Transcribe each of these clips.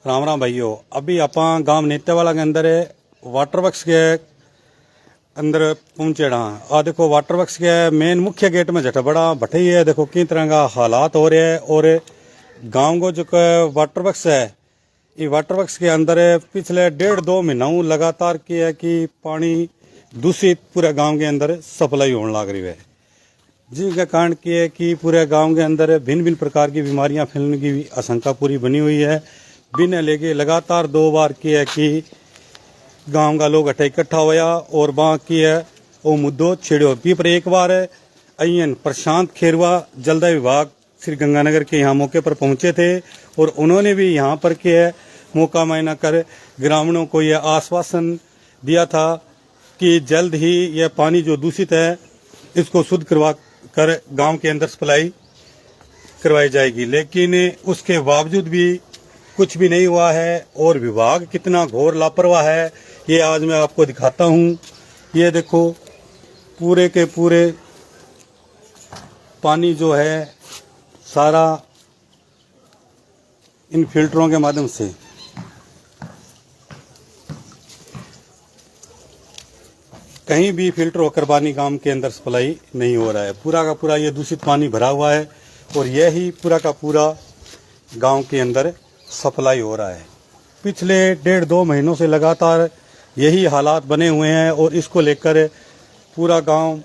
राम राम भाइयों। अभी ਆਪਾਂ गांव नेतेवाला के अंदर वाटर वर्क्स के अंदर पहुंचे रहा। आ देखो वाटर वर्क्स के मेन मुख्य गेट में जटा बड़ा भटई है। देखो किस तरह का हालात हो रहे हैं। और गांव को जो वाटर वर्क्स है, ये वाटर वर्क्स के अंदर पिछले 1.5-2 महीना लगातार की है कि पानी दूषित पूरे गांव के अंदर सप्लाई होने लग रही है, जिसका कारण की है कि पूरे गांव के अंदर भिन्न भिन्न प्रकार की बीमारियां फैलने की आशंका पूरी बनी हुई है। बिना लेके लगातार 2 बार की है कि गांव का लोग इकट्ठा होया और वहाँ की है वो मुद्दों छेड़ो भी। पर एक बार अयन प्रशांत खेरवा जलदा विभाग श्री गंगानगर के यहाँ मौके पर पहुंचे थे और उन्होंने भी यहाँ पर के मौका मायना कर ग्रामीणों को यह आश्वासन दिया था कि जल्द ही यह पानी जो दूषित है इसको शुद्ध करवा कर गांव के अंदर सप्लाई करवाई जाएगी। लेकिन उसके बावजूद भी कुछ भी नहीं हुआ है और विभाग कितना घोर लापरवाह है ये आज मैं आपको दिखाता हूँ। ये देखो पूरे के पूरे पानी जो है सारा इन फिल्टरों के माध्यम से कहीं भी फिल्टर होकर पानी गांव के अंदर सप्लाई नहीं हो रहा है। पूरा का पूरा ये दूषित पानी भरा हुआ है और यही पूरा का पूरा गांव के अंदर सप्लाई हो रहा है। पिछले 1.5-2 महीनों से लगातार यही हालात बने हुए हैं और इसको लेकर पूरा गांव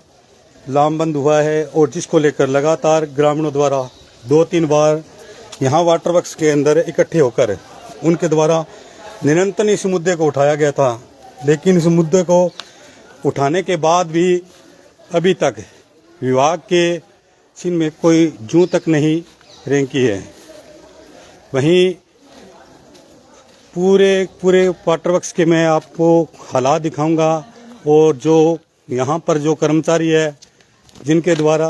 लामबंद हुआ है और जिसको लेकर लगातार ग्रामीणों द्वारा 2-3 बार यहां वाटर वर्क्स के अंदर इकट्ठे होकर उनके द्वारा निरंतर इस मुद्दे को उठाया गया था। लेकिन इस मुद्दे को उठाने के बाद भी अभी तक विभाग के छिन में कोई जूं तक नहीं रेंकी है। वहीं पूरे वाटर वर्क्स के मैं आपको हालात दिखाऊंगा और जो यहाँ पर जो कर्मचारी है जिनके द्वारा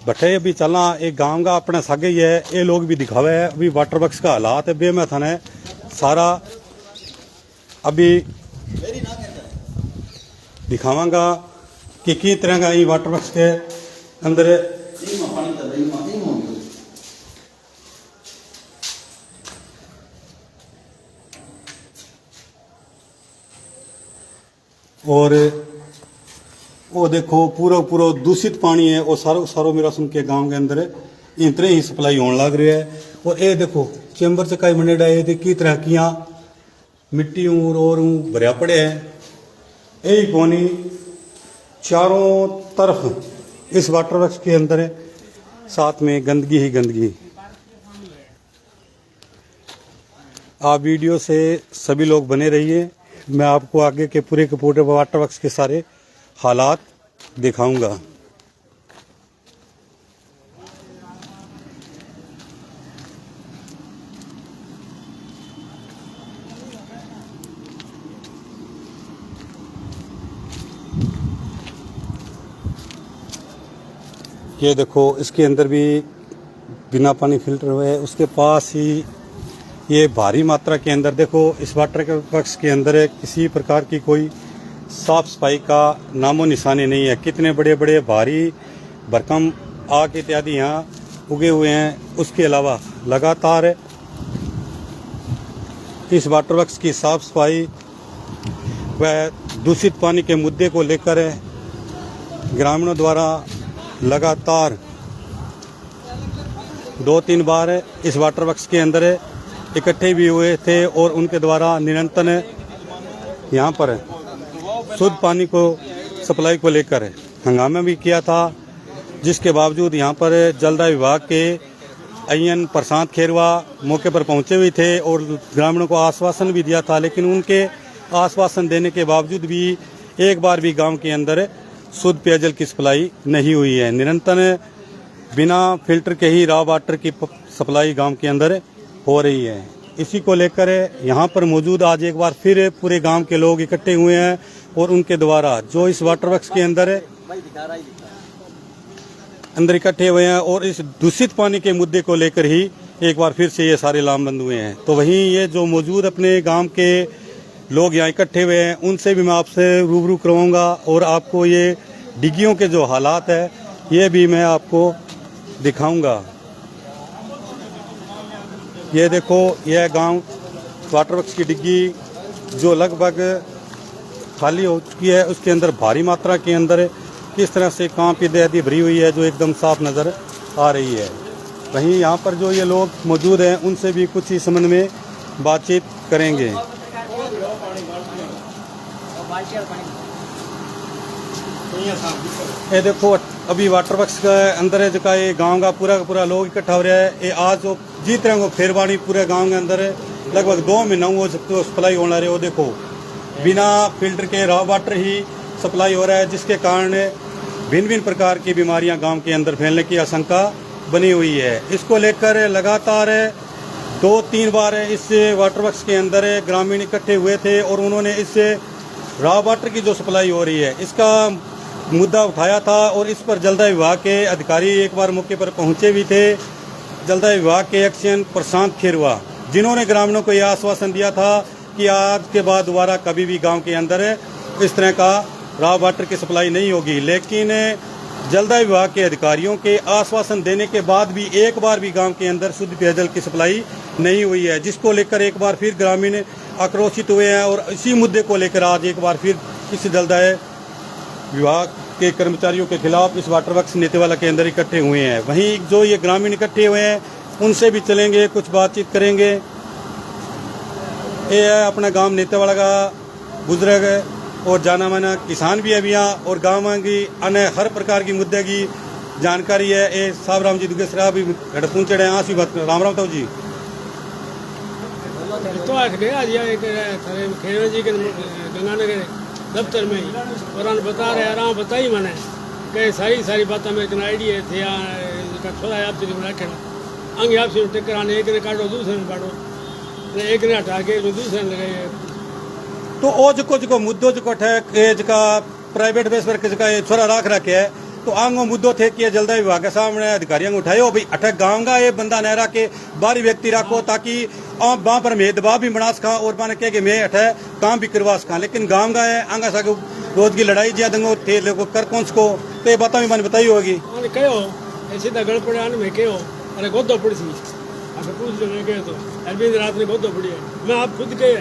बटे अभी चलना एक गांव का अपने सागे ही है। ये लोग भी दिखावे है अभी वाटर वर्क्स का हालात है बे मैं थाने सारा अभी दिखावांगा कि किस तरह का ये वाटर वर्क्स के अंदर और वो देखो पूरा दूषित पानी है और सारो मेरा सुन के गांव के अंदर इतने ही सप्लाई होने लग रही है। और ये देखो चैम्बर से कई बनेड़ा है की तरह की मिट्टी और भरिया पड़े है। यही पानी चारों तरफ इस वाटर वर्क्स के अंदर साथ में गंदगी ही गंदगी। आप वीडियो से सभी लोग बने रहिए, मैं आपको आगे के पूरे वाटर वर्क्स के सारे हालात दिखाऊंगा। ये देखो इसके अंदर भी बिना पानी फिल्टर हुए उसके पास ही ये भारी मात्रा के अंदर देखो इस वाटर वर्क्स के अंदर किसी प्रकार की कोई साफ सफाई का नामो निशानी नहीं है। कितने बड़े बड़े भारी भरकम आग इत्यादि यहाँ उगे हुए हैं। उसके अलावा लगातार इस वाटर वर्क्स की साफ सफाई व दूषित पानी के मुद्दे को लेकर ग्रामीणों द्वारा लगातार 2-3 बार इस वाटर वर्क्स के अंदर इकट्ठे भी हुए थे और उनके द्वारा निरंतर यहाँ पर शुद्ध पानी को सप्लाई को लेकर हंगामा भी किया था, जिसके बावजूद यहाँ पर जलदा विभाग के अयन प्रशांत खेरवा मौके पर पहुँचे हुए थे और ग्रामीणों को आश्वासन भी दिया था। लेकिन उनके आश्वासन देने के बावजूद भी एक बार भी गांव के अंदर शुद्ध पेयजल की सप्लाई नहीं हुई है। निरंतर बिना फिल्टर के ही रॉ वाटर की सप्लाई गांव के अंदर हो रही है। इसी को लेकर यहाँ पर मौजूद आज एक बार फिर पूरे गांव के लोग इकट्ठे हुए हैं और उनके द्वारा जो इस वाटर वर्क्स के अंदर इकट्ठे हुए हैं और इस दूषित पानी के मुद्दे को लेकर ही एक बार फिर से ये सारे लामबंद हुए हैं। तो वहीं ये जो मौजूद अपने गांव के लोग यहाँ इकट्ठे हुए हैं, उनसे भी मैं आपसे रूबरू करवाऊंगा और आपको ये डिग्गियों के जो हालात है ये भी मैं आपको दिखाऊंगा। ये देखो, यह गांव वाटर वर्क्स की डिग्गी जो लगभग खाली हो चुकी है, उसके अंदर भारी मात्रा के अंदर किस तरह से कांप की दहती भरी हुई है जो एकदम साफ नज़र आ रही है। वहीं यहाँ पर जो ये लोग मौजूद हैं उनसे भी कुछ ही संबंध में बातचीत करेंगे। ये देखो, अभी वाटर वर्क्स के अंदर है जका ये गांव का पूरा लोग इकट्ठा हो रहा है। ये आज जो जीत रहे फेरवानी पूरे गांव के अंदर लगभग 2 महीना वो सप्लाई होना रहे। वो देखो, बिना फिल्टर के रॉ वाटर ही सप्लाई हो रहा है, जिसके कारण भिन्न भिन्न प्रकार की बीमारियां गांव के अंदर फैलने की आशंका बनी हुई है। इसको लेकर लगातार 2-3 बार इस वाटर वर्क्स के अंदर ग्रामीण इकट्ठे हुए थे और उन्होंने इस रॉ वाटर की जो सप्लाई हो रही है इसका मुद्दा उठाया था और इस पर जलदाय विभाग के अधिकारी एक बार मौके पर पहुंचे भी थे। जलदाय विभाग के एक्शन प्रशांत खेरवा, जिन्होंने ग्रामीणों को यह आश्वासन दिया था कि आज के बाद दोबारा कभी भी गांव के अंदर इस तरह का रॉ वाटर की सप्लाई नहीं होगी। लेकिन जलदाय विभाग के अधिकारियों के आश्वासन देने के बाद भी एक बार भी गांव के अंदर शुद्ध पेयजल की सप्लाई नहीं हुई है, जिसको लेकर एक बार फिर ग्रामीण आक्रोशित हुए हैं और इसी मुद्दे को लेकर आज एक बार फिर इस जलदाय विभाग के कर्मचारियों के खिलाफ इस वाटर वर्क्स नेतेवाला के अंदर इकट्ठे हुए हैं। वहीं जो ये ग्रामीण इकट्ठे हुए हैं उनसे भी चलेंगे, कुछ बातचीत करेंगे। ये है अपना गांव नेतेवाला का बुजुर्ग और जाना माना किसान भी है अभी यहाँ, और गाँव की अन्य हर प्रकार की मुद्दे की जानकारी है। ये साहब राम जी दुगेसरा भी हेडफोन चढ़े यहाँ से बात राम राम तो जी तो आज गया खेड़ा जी के गंगानगर दफ्तर में ही और बता रहे आराम बताई मैंने कई सारी बातें मेरे को आइडिया थे थोड़ा आपसे रखना अंग आपसे टक्कर आने एक ने काटो दूसरे ने काटो, एक ने हटा के दूसरे ने लगाए। तो ओ जो मुद्दो जो है जका प्राइवेट बेस पर जका ये छोरा राख रखे है, तो आंगो मुद्दो थे कि जलदाय विभाग के सामने अधिकारियों को उठायो भाई अटक गाँव का ये बंदा न रखे, बाहरी व्यक्ति रखो ताकि वहाँ पर मैं दबाव भी बना सका और मैंने कह कि मैं अठे काम भी करवा सका। लेकिन गाँव का है आंगा सा रोज की लड़ाई जिया दंगो थे लोग कर कौन को, तो ये बातें भी मैंने बताई होगी। कहो ऐसे गड़ पड़े मैं कहो अरे गोदो पड़ी सी अगर पूछ लो मैं कहे तो अरविंद रात में गोदो पड़ी है। मैं आप खुद कहे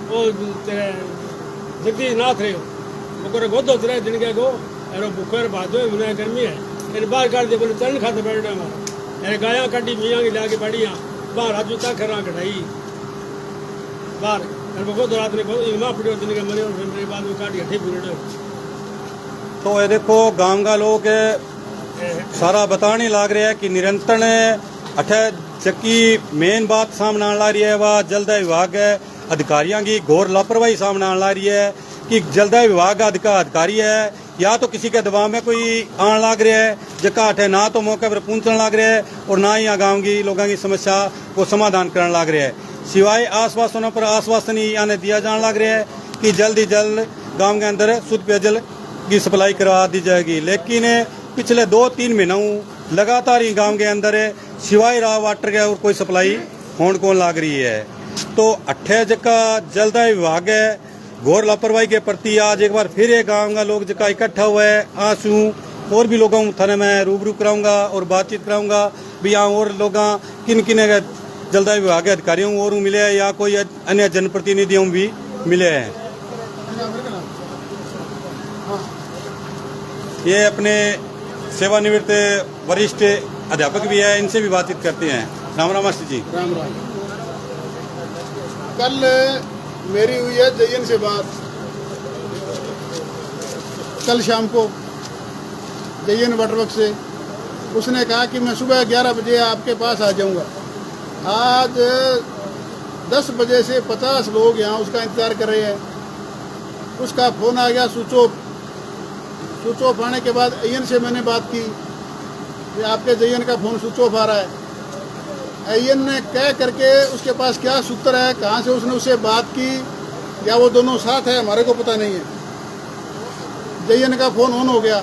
वो तेरे जगदीश नाथ रहे हो गोदो तेरे दिन के गो अरे बुखार बादो है गर्मी है अरे बाहर काट दे बोले तरण खाते बैठ रहे हमारा अरे गाया काटी मियाँ की लाके बढ़िया बाहर आज तक खरा कटाई बाहर अरे गोदो रात में माँ पड़ी दिन के मरे और मेरे बाद में काटी हठी पूरे। तो ये देखो गाँव का लोग सारा बताने लग रहे हैं कि निरंतर अठे जबकि मेन बात सामने आ रही है वह जलदाय विभाग अधिकारियों की घोर लापरवाही सामने आ रही है कि जलदाय विभाग का अधिकारी है या तो किसी के दबाव में कोई आने लग रहा है जका अठे ना तो मौके पर पहुंचने लग रहा है और ना ही यहाँ गाँव की लोगों की समस्या को समाधान करने लग रहा है। सिवाय आश्वासनों पर आश्वासन ही आने दिया जाने लग रहा है कि जल्द ही जल्द गाँव के अंदर शुद्ध पेयजल की सप्लाई करवा दी जाएगी। लेकिन पिछले 2-3 महीनों लगातार ही गांव के अंदर सिवाय रॉ वाटर के और कोई सप्लाई होने को लग रही है। तो अठे जका जलदाय विभाग है घोर लापरवाही के प्रति आज एक बार फिर गांव का लोग जका इकट्ठा हुआ है आंसू और भी लोगों थाने में रूबरू कराऊंगा और बातचीत कराऊंगा भी यहाँ और लोग किन किन जलदाय विभाग के अधिकारियों और मिले हैं या कोई अन्य जनप्रतिनिधियों भी मिले हैं। ये अपने सेवानिवृत्त वरिष्ठ अध्यापक भी है, इनसे भी बातचीत करते हैं। राम राम मास्टर जी। राम राम। कल मेरी हुई है जयन से बात, कल शाम को जयन वाटर वर्क्स से। उसने कहा कि मैं सुबह 11 बजे आपके पास आ जाऊंगा। आज 10 बजे से 50 लोग यहाँ उसका इंतज़ार कर रहे हैं। उसका फ़ोन आ गया स्विच ऑफ आने के बाद अयन से मैंने बात की कि आपके जयन का फ़ोन स्विच ऑफ आ रहा है। अयन ने कह करके उसके पास क्या सूत्र है, कहाँ से उसने उससे बात की, या वो दोनों साथ है हमारे को पता नहीं है। जयन का फ़ोन ऑन हो गया।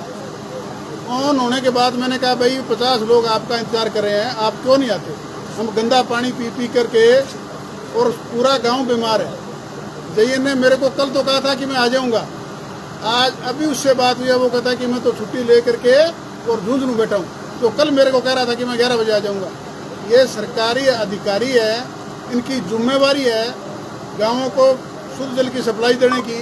ऑन होने के बाद मैंने कहा भाई 50 लोग आपका इंतज़ार कर रहे हैं, आप क्यों नहीं आते? हम गंदा पानी पी करके और पूरा गांव बीमार है। जयन ने मेरे को कल तो कहा था कि मैं आ जाऊंगा, आज अभी उससे बात हुई है, वो कहता है कि मैं तो छुट्टी ले करके और झुंझुनू बैठा हूँ। तो कल मेरे को कह रहा था कि मैं 11 बजे आ जाऊंगा। ये सरकारी अधिकारी है, इनकी जिम्मेवारी है गाँवों को शुद्ध जल की सप्लाई देने की।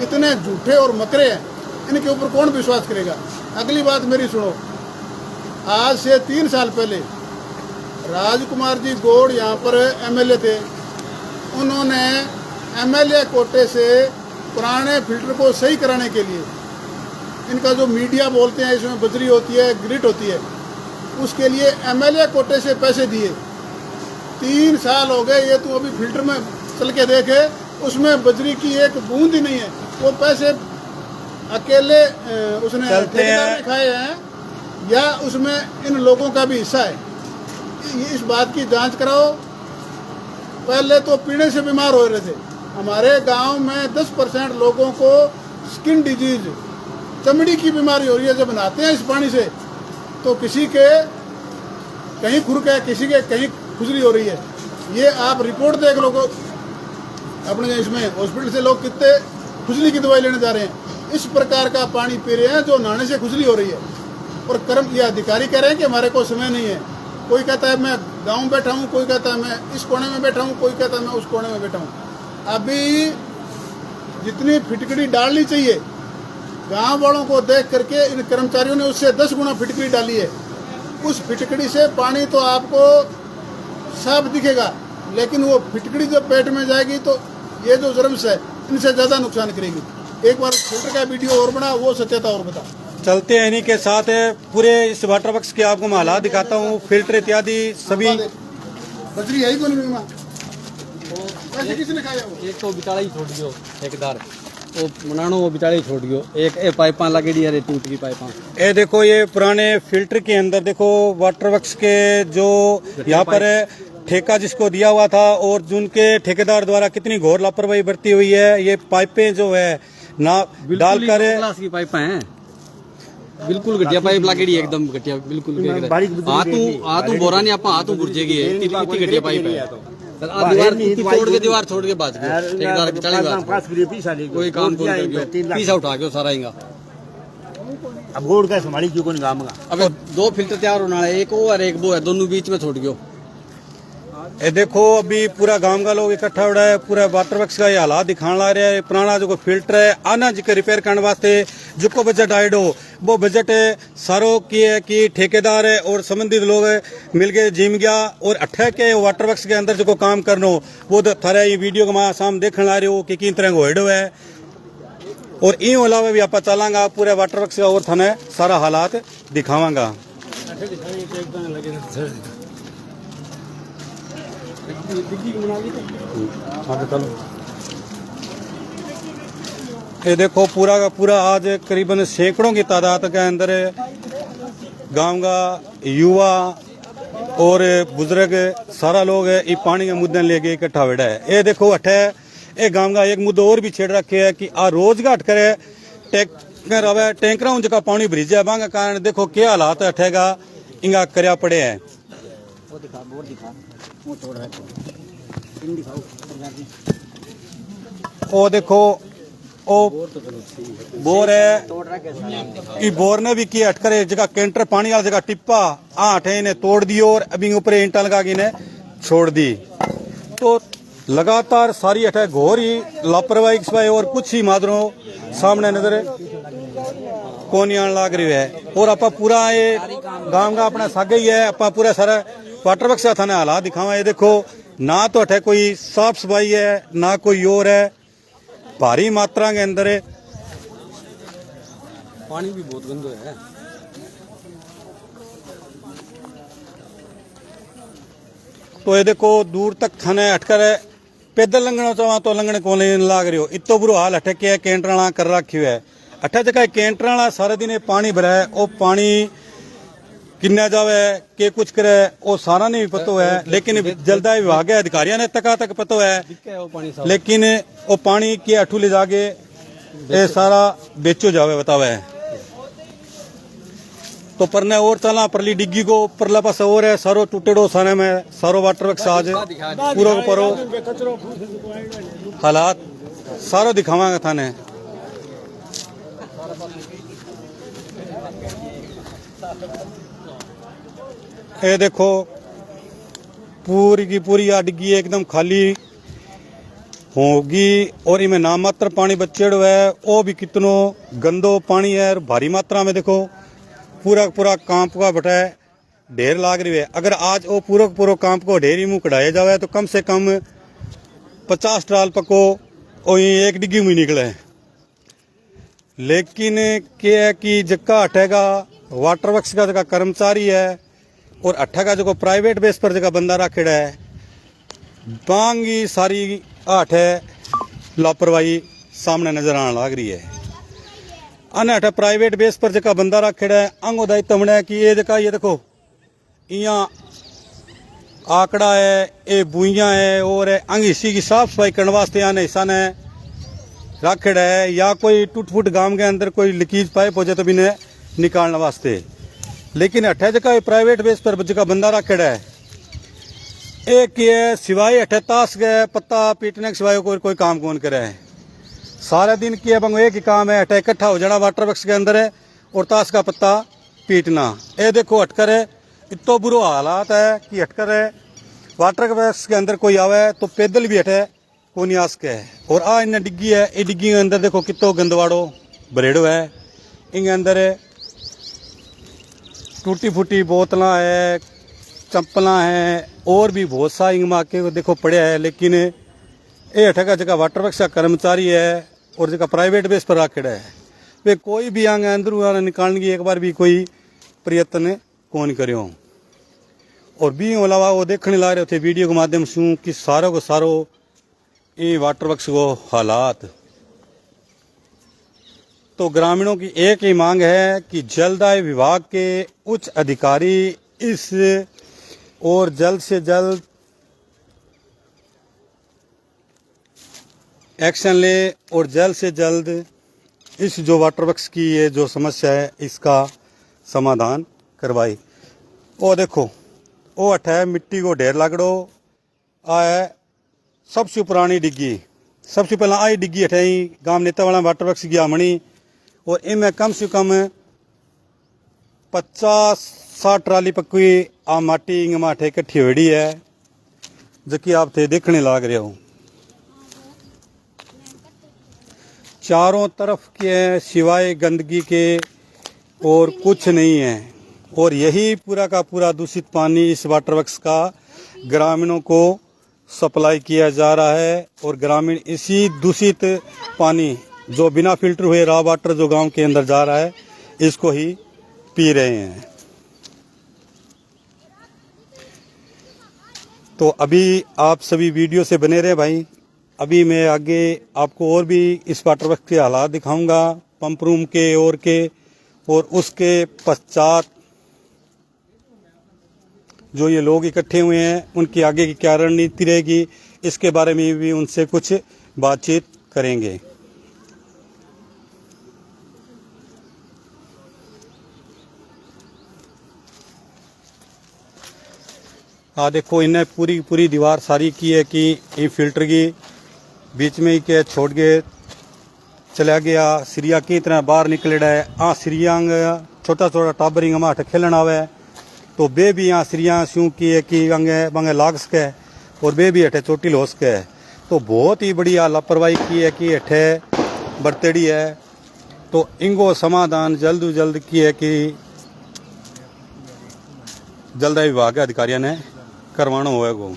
इतने झूठे और मकरे हैं, इनके ऊपर कौन विश्वास करेगा। अगली बात मेरी सुनो, आज से 3 साल पहले राजकुमार जी गौड़ यहाँ पर एमएलए थे। उन्होंने एमएलए कोटे से पुराने फिल्टर को सही कराने के लिए, इनका जो मीडिया बोलते हैं इसमें बजरी होती है, ग्रिट होती है, उसके लिए एमएलए कोटे से पैसे दिए। 3 साल हो गए, ये तू अभी फिल्टर में चल के देखे, उसमें बजरी की एक बूंद ही नहीं है। वो पैसे अकेले उसने ठेकेदार ने खाए हैं या उसमें इन लोगों का भी हिस्सा है। इस बात की जांच कराओ। पहले तो पीने से बीमार हो रहे थे हमारे गांव में। 10% लोगों को स्किन डिजीज, चमड़ी की बीमारी हो रही है जब नहाते हैं इस पानी से। तो किसी के कहीं खुरक है, किसी के कहीं खुजली हो रही है। ये आप रिपोर्ट देख लो अपने इसमें हॉस्पिटल से लोग कितने खुजली की दवाई लेने जा रहे हैं। इस प्रकार का पानी पी रहे हैं जो नहाने से खुजली हो रही है। और कर्म ये अधिकारी कह रहे हैं कि हमारे को समय नहीं है। कोई कहता है मैं गांव में बैठा हूँ, कोई कहता है मैं इस कोने में बैठा हूँ, कोई कहता है मैं उस कोने में बैठा हूँ। अभी जितनी फिटकड़ी डालनी चाहिए गांव वालों को देख करके इन कर्मचारियों ने उससे 10 गुना फिटकड़ी डाली है। उस फिटकड़ी से पानी तो आपको साफ दिखेगा, लेकिन वो फिटकड़ी जब पेट में जाएगी तो ये जो जर्म्स है इनसे ज़्यादा नुकसान करेगी। एक बार फिल्टर का वीडियो और बना, वो सत्यता और बता। चलते हैं इन्हीं के साथ पूरे इस वाटर वर्क्स के आपको मैं हालात दिखाता हूँ। फिल्टर इत्यादि सभी बजरी है ही कौन नहीं मां? पैसे किसने खाया वो? एक तो बिचारा ही छोड़ दियो ठेकेदार, वो मनानो वो बिचारा ही छोड़ दियो। एक ए पाइपां लगेड़ी है, टूट गई पाइपां। ये देखो, ये पुराने फिल्टर के अंदर देखो वाटर वर्क्स के जो यहाँ पर ठेका जिसको दिया हुआ था और जिनके ठेकेदार द्वारा कितनी घोर लापरवाही बरती हुई है। ये पाइपें जो है ना डालकर क्लास की पाइपां हैं, बिल्कुल घटिया पाइप लागेड़ी एकदम घटिया, बिल्कुल हाथू बोरा नहीं आप हाथू बुरजेगी है, इतनी घटिया पाइप है। दीवार तोड़ के दीवार छोड़ के बाज गया ठेकेदार बिचारी। कोई काम को पीसा उठा के सारा हिंगा। अब गोड़ का संभाली क्यों को निगाम का। अब 2 फिल्टर तैयार होना है, एक वो और एक वो है, दोनों बीच में छोड़ गयो। ये देखो, अभी पूरा गांव का लोग इकट्ठा हो रहा है। पूरा वाटर वर्क्स का ये हालात दिखाने ला रहा है। पुराना जो फिल्टर है आना जी रिपेयर करने वास्ते जो बजट आयड हो, वो बजट सारो की है कि ठेकेदार है और संबंधित लोग मिल के जिम गया और अट्ठा के वाटर वर्क्स के अंदर जो काम करनो वो थारा ये वीडियो के सामने देखने ला रहे हो कि किन तरह को हेडो है। और इन अलावा भी आप चलांगा पूरे वाटर वर्क्स का और थाने सारा हालात दिखावांगा। ये देखो, पूरा का पूरा आज करीबन सैकड़ों की तादाद के अंदर गांव का युवा और बुजुर्ग सारा लोग ये पानी के मुद्दे लेके इकट्ठा बैठा है। ये देखो, अठे ये गांव का एक मुद्दा और भी छेड़ रखे है कि आ रोज घाट करे टैंकर आवे, टैंकरों जगह पानी भरीज है। बांगा कारण देखो क्या हालात अठेगा इंगा करया पड़े हैं। ओ देखो, ओ बोर है, ई बोर ने भी किया अटकर एक जगह कैंटर पानी वाली जगह टिप्पा आठे इन्हें तोड़ दियो और अभी ऊपर ईंटा लगा के इन्हें छोड़ दी। तो लगातार सारी अठे घोर ही लापरवाही के सिवाय और कुछ ही मादरों सामने नजर कौन आने लग रही है। और आप पूरा ये गांव का अपना सागे ही है, आप पूरा सारा वाटर वर्क्स का थाने हालात दिखावा। ये देखो, ना तो अठे कोई साफ सफाई है ना कोई और है, भारी मात्रा के अंदर है। पानी भी बहुत गंदा है। तो ये देखो, दूर तक थाने अटकर पैदल लंघना चाहो तो लंघने को नहीं लाग रही हो। इतो बुरो हाल अठे के कैंटरा कर रखी है। अठे जगह कैंटरा सारा दिन पानी भरा है, वो पानी किन्ना जावे के कुछ करे वो सारा नहीं पता है। लेकिन जलदाय विभाग के अधिकारियों ने तक पता है, लेकिन वो पानी के अठू ले जाके ये सारा बेचो जावे बतावे। तो परने और चला परली डिग्गी को परला पास और है सारो टूटेड़ो सारे में सारो वाटर वर्क्स आज पूरा परो हालात सारो दिखावांगा थाने। ये देखो पूरी की पूरी आ डिग्गी एकदम खाली होगी और इनमें नाम मात्र पानी बचेड़ो है। वो भी कितनो गंदो पानी है और भारी मात्रा में देखो पूरा पूरा कांप का बटा ढेर लाग रही है। अगर आज वो पूरा कांप को ढेर ही मुंह कढ़ाया जावे तो कम से कम 50 ट्राल पको और ये एक डिग्गी में निकले। लेकिन क्या है कि जक्का हटेगा वाटर वर्क्स का जगह कर्मचारी है और अठेगा जो प्राइवेट बेस पर जगह बंदा रखेड़ा है, बांगी सारी आठ है लापरवाही सामने नजर आने लग रही है। अने अठे प्राइवेट बेस पर जगह बंदा रखेड़ा है, अंगो दायित्व बना है कि ये जगह ये देखो यहाँ आकड़ा है, ये बुइयां है और अंग हिस्सी की साफ सफाई करने वास्ते आने हिस्सा ने रखेड़ा है, या कोई टूट फूट गांव के अंदर कोई लीकेज पाइप हो जाए तो भी निकालने वास्ते। लेकिन अठे जगह प्राइवेट बेस पर जगह बंदा रखेड़ा है, एक है सिवाय अठे ताश गए पत्ता पीटने के सिवाय कोई काम कौन करे है। सारा दिन किया बंगो एक ही काम है, अठे इकट्ठा हो जाना वाटर वर्क्स के अंदर है और ताश का पत्ता पीटना। ये देखो अटकर है, इतना बुरा हालात है कि अटकर है वाटर वर्क्स के अंदर कोई आवे तो पैदल भी हटे को नहीं आ सके। और आ इन डिग्गी है, ये डिग्गी के अंदर देखो कितो गंदवाड़ो बरेड़ो है, इनके अंदर टूटी फूटी बोतला है, चप्पला है और भी बहुत सा इंग माके देखो पड़े है। लेकिन ये अठेगा जगह वाटर वर्क्स का कर्मचारी है और जगह प्राइवेट बेस पर रखेड़ा है, वे कोई भी आगे अंदर निकालने की एक बार भी कोई प्रयत्न कौन करो। और भी अलावा वो देखने ला रहे थे वीडियो के माध्यम से कि सारों को सारो ये वाटर वर्क्स को हालात। तो ग्रामीणों की एक ही मांग है कि जलदाय विभाग के उच्च अधिकारी इस और जल्द से जल्द एक्शन ले और जल्द से जल्द इस जो वाटर वर्क्स की ये जो समस्या है इसका समाधान करवाई। वो देखो वो अठे मिट्टी को ढेर लागड़ो है, सबसे पुरानी डिग्गी, सबसे पहला आई डिग्गी अठे ही गांव नेता वाला वाटर वर्क्स की आमणी और इनमें कम से कम 50-60 ट्राली पक्की आ माटी इंग माठे इकट्ठी होड़ी है जबकि आप थे देखने लाग रहे हो। चारों तरफ के सिवाय गंदगी के और कुछ नहीं है और यही पूरा का पूरा दूषित पानी इस वाटर वर्क्स का ग्रामीणों को सप्लाई किया जा रहा है और ग्रामीण इसी दूषित पानी जो बिना फिल्टर हुए रॉ वाटर जो गांव के अंदर जा रहा है इसको ही पी रहे हैं। तो अभी आप सभी वीडियो से बने रहे भाई, अभी मैं आगे आपको और भी इस वाटर वर्क्स के हालात दिखाऊंगा पंप रूम के और उसके पश्चात जो ये लोग इकट्ठे हुए हैं उनकी आगे की क्या रणनीति रहेगी इसके बारे में भी उनसे कुछ बातचीत करेंगे। देखो इन्हें पूरी दीवार सारी की है कि ये फिल्टर की बीच में ही के छोड़ के चला गया सिरिया की तरह बाहर निकलेड़ा है। सिरिया छोटा छोटा टाबरिंग हम अठ खेलन आवे तो बे भी यहाँ सिरिया शू की है कि बंगे लाग सके और बे भी अठे चोटिल हो सके। तो बहुत ही बड़ी लापरवाही की है कि अठे बरतेड़ी है। तो इनको समाधान जल्द की है कि जलदाय विभाग के अधिकारियों ने करवाना होगा।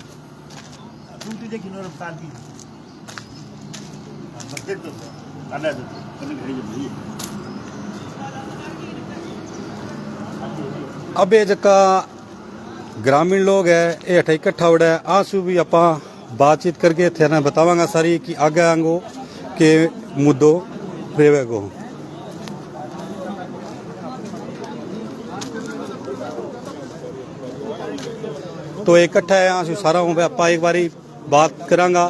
अब ये जका ग्रामीण लोग है ये अठे इकट्ठा उड़ा है आंसू भी आप बातचीत करके थे बतावांगा सारी कि आगे आंगो के मुद्दों रहेगो। तो इकट्ठा है आंसू सारा हूँ आप एक बारी बात करांगा।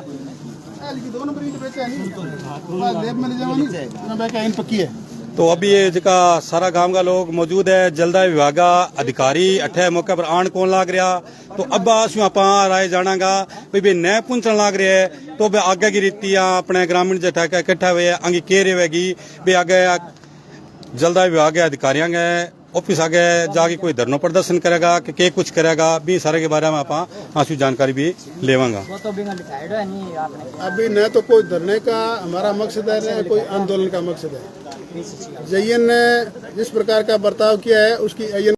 पक्की है तो अभी ये जका सारा गांव का लोग मौजूद है, जलदाय विभाग अधिकारी अठे मौके पर आन कौन लाग रहा, तो अब आसू आप राय जानागा भाई न पुंचन लाग रहे है, तो आगे की रीति अपने ग्रामीण जटा इकट्ठा हुए आगे कह रहेगी भी आगे जलदाय विभाग के अधिकारियों के ऑफिस आगे जाके कोई धरना प्रदर्शन करेगा कि के कुछ करेगा भी सारे के बारे में आप आंसू जानकारी भी लेवांगा। अभी न तो कोई धरने का हमारा मकसद है न कोई आंदोलन का मकसद है। जयन ने जिस प्रकार का बर्ताव किया है उसकी